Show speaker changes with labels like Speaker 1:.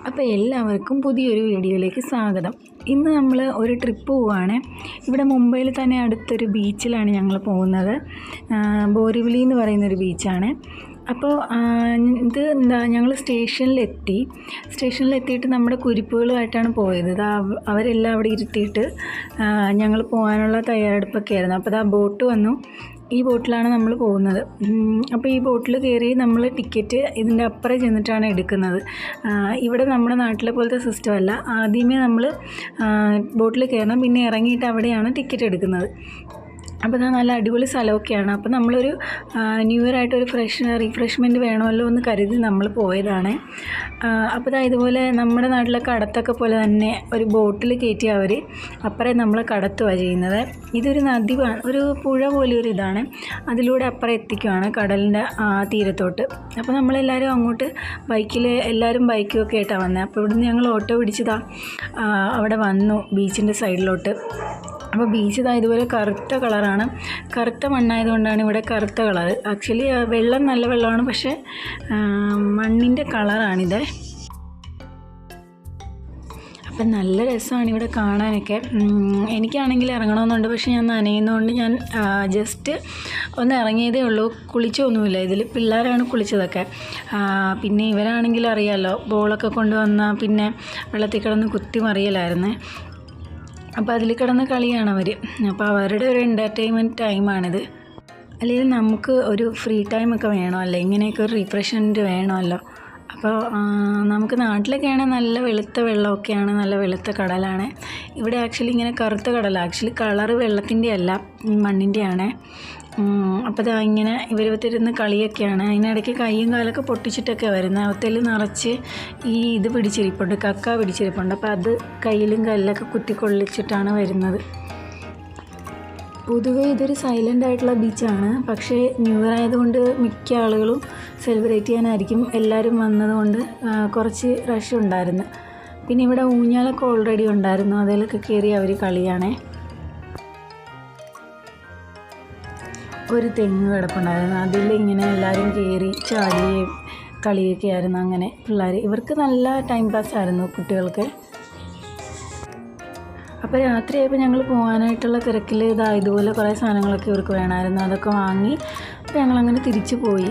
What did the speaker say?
Speaker 1: അപ്പോൾ എല്ലാവർക്കും പുതിയൊരു വീഡിയോയിലേക്ക് സ്വാഗതം. ഇന്ന് നമ്മൾ ഒരു ട്രിപ്പ് പോവുകയാണ്. ഇവിടെ മുംബൈയിൽ തന്നെ അടുത്തൊരു ബീച്ചിലാണ് ഞങ്ങൾ പോകുന്നത്. ബോറിവലി എന്ന് പറയുന്നൊരു ബീച്ചാണ്. അപ്പോൾ ഞങ്ങൾ സ്റ്റേഷനിലെത്തിയിട്ട് നമ്മുടെ കുരിപ്പുകളുമായിട്ടാണ് പോയത്. അവരെല്ലാം അവിടെ ഇരുത്തിയിട്ട് ഞങ്ങൾ പോകാനുള്ള തയ്യാറെടുപ്പൊക്കെ ആയിരുന്നു. അപ്പോൾ ബോട്ട് വന്നു. ഈ ബോട്ടിലാണ് നമ്മൾ പോകുന്നത്. അപ്പോൾ ഈ ബോട്ടിൽ കയറി നമ്മൾ ടിക്കറ്റ് ഇതിൻ്റെ അപ്പുറം ചെന്നിട്ടാണ് എടുക്കുന്നത്. ഇവിടെ നമ്മുടെ നാട്ടിലെ പോലത്തെ സിസ്റ്റം അല്ല. ആദ്യമേ നമ്മൾ ബോട്ടിൽ കയറണം, പിന്നെ ഇറങ്ങിയിട്ട് അവിടെയാണ് ടിക്കറ്റ് എടുക്കുന്നത്. അപ്പോൾ നല്ല അടിപൊളി സ്ഥലമൊക്കെയാണ്. അപ്പോൾ നമ്മളൊരു ന്യൂ ഇയർ ആയിട്ടൊരു റീഫ്രഷ്മെൻറ്റ് വേണമല്ലോ എന്ന് കരുതി നമ്മൾ പോയതാണ്. അപ്പോൾ ഇതുപോലെ നമ്മുടെ നാട്ടിലെ കടത്തൊക്കെ പോലെ തന്നെ ഒരു ബോട്ടിൽ കയറ്റി അവർ അപ്പുറം നമ്മളെ കടത്തുകയാണ് ചെയ്യുന്നത്. ഇതൊരു നദി, ഒരു പുഴ പോലെ ഒരു ഇതാണ്. അതിലൂടെ അപ്പുറം എത്തിക്കുകയാണ് കടലിൻ്റെ തീരത്തോട്ട്. അപ്പോൾ നമ്മളെല്ലാവരും അങ്ങോട്ട് എല്ലാവരും ബൈക്കൊക്കെ ആയിട്ടാണ് വന്നത്. അപ്പോൾ ഇവിടുന്ന് ഞങ്ങൾ ഓട്ടോ പിടിച്ചതാ അവിടെ വന്നു ബീച്ചിൻ്റെ സൈഡിലോട്ട്. അപ്പോൾ ബീച്ച് ഇതുപോലെ കറുത്ത കളറാണ്. കറുത്ത മണ്ണായതുകൊണ്ടാണ് ഇവിടെ കറുത്ത കളർ. ആക്ച്വലി വെള്ളം നല്ല വെള്ളമാണ്, പക്ഷേ മണ്ണിൻ്റെ കളറാണിത്. അപ്പം നല്ല രസമാണ് ഇവിടെ കാണാനൊക്കെ. എനിക്കാണെങ്കിൽ ഇറങ്ങണമെന്നുണ്ട്, പക്ഷേ ഞാൻ നനയുന്നതുകൊണ്ട് ഞാൻ ജസ്റ്റ് ഒന്ന് ഇറങ്ങിയതേ ഉള്ളൂ. കുളിച്ചൊന്നുമില്ല. ഇതിൽ പിള്ളേരാണ് കുളിച്ചതൊക്കെ. പിന്നെ ഇവരാണെങ്കിൽ അറിയാമല്ലോ, ബോളൊക്കെ കൊണ്ടുവന്നാൽ പിന്നെ വെള്ളത്തിൽ കിടന്ന് കുത്തി മറിയലായിരുന്നു. അപ്പോൾ അതിൽ കിടന്ന് കളിയാണ് അവർ. അപ്പോൾ അവരുടെ ഒരു എൻ്റർടൈൻമെൻറ്റ് ടൈമാണിത്. അല്ലെങ്കിൽ നമുക്ക് ഒരു ഫ്രീ ടൈമൊക്കെ വേണമല്ലോ, ഇങ്ങനെയൊക്കെ ഒരു റിഫ്രഷ്മെൻറ്റ് വേണമല്ലോ. അപ്പോൾ നമുക്ക് നാട്ടിലൊക്കെ ആണെങ്കിൽ നല്ല വെളുത്ത വെള്ളമൊക്കെയാണ്, നല്ല വെളുത്ത കടലാണ്. ഇവിടെ ആക്ച്വലി ഇങ്ങനെ കറുത്ത കടലാണ്. ആക്ച്വലി കളറ് വെള്ളത്തിൻ്റെ അല്ല, മണ്ണിൻ്റെയാണ്. അപ്പോൾ ഇങ്ങനെ ഇവരുത്തിരുന്ന് കളിയൊക്കെയാണ്. അതിനിടയ്ക്ക് കൈയും കാലൊക്കെ പൊട്ടിച്ചിട്ടൊക്കെ വരുന്നത്. അവത്തിൽ നിറച്ച് ഇത് പിടിച്ചിരിപ്പുണ്ട്, കക്ക പിടിച്ചിരിപ്പുണ്ട്. അപ്പോൾ അത് കയ്യിലും കല്ലൊക്കെ കുത്തിക്കൊള്ളിച്ചിട്ടാണ് വരുന്നത്. പൊതുവേ ഇതൊരു സൈലൻ്റ് ആയിട്ടുള്ള ബീച്ചാണ്. പക്ഷേ ന്യൂ ഇയർ ആയതുകൊണ്ട് മിക്ക ആളുകളും സെലിബ്രേറ്റ് ചെയ്യാനായിരിക്കും എല്ലാവരും വന്നതുകൊണ്ട് കുറച്ച് റഷ് ഉണ്ടായിരുന്നു. പിന്നെ ഇവിടെ ഊഞ്ഞാലൊക്കെ ഓൾറെഡി ഉണ്ടായിരുന്നു. അതിലൊക്കെ കയറി അവർ കളിയാണേ. ഒരു തെങ്ങ് കിടപ്പുണ്ടായിരുന്നു. അതിലിങ്ങനെ എല്ലാവരും കയറി ചാടുകയും കളിയൊക്കെ ആയിരുന്നു. അങ്ങനെ പിള്ളേർ, ഇവർക്ക് നല്ല ടൈം പാസ്സായിരുന്നു കുട്ടികൾക്ക്. അപ്പോൾ രാത്രിയായപ്പോൾ ഞങ്ങൾ പോകാനായിട്ടുള്ള തിരക്കിൽ ഇതുപോലെ കുറേ സാധനങ്ങളൊക്കെ ഇവർക്ക് വേണമായിരുന്നു. അതൊക്കെ വാങ്ങി അപ്പോൾ ഞങ്ങളങ്ങനെ തിരിച്ചു പോയി.